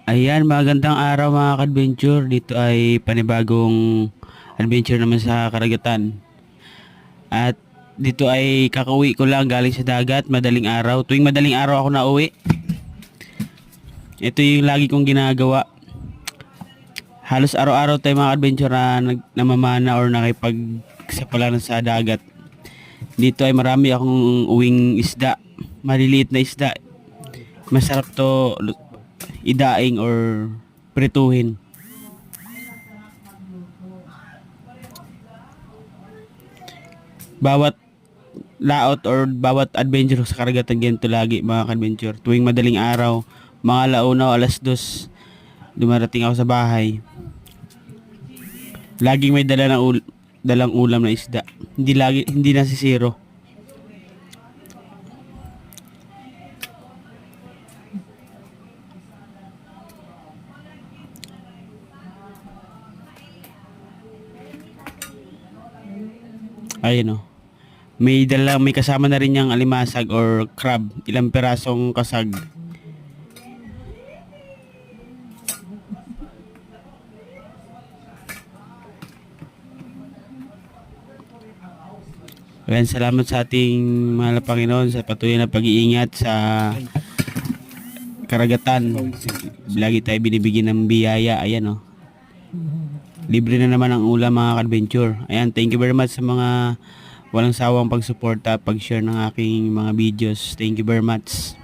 Ayan, magandang araw mga ka-adventure. Dito ay panibagong adventure naman sa karagatan. At dito ay kakauwi ko lang galing sa dagat, madaling araw. Tuwing madaling araw ako nauwi. Ito yung lagi kong ginagawa. Halos araw-araw tayo mga adventure na namamana or nakipagsapalan sa dagat. Dito ay marami akong uwing isda. Maliliit na isda. Masarap to idaing or prituhin. Bawat laot or bawat adventure sa karagatan ganito lagi mga adventure. Tuwing madaling araw, mga alauna o alas 2, dumarating ako sa bahay. Laging may dalang ulam na isda. Hindi nasisiro. Ayun oh. May kasama na rin yung alimasag or crab, ilang perasong kasag. Ayan, salamat sa ating mahal na Panginoon sa patuloy na pag-iingat sa karagatan. Lagi tayo binibigyan ng biyaya. Ayan oh. Libre na naman ang ulam mga ka-adventure. Ayan, thank you very much sa mga walang sawang pagsuporta at pag-share ng aking mga videos. Thank you very much.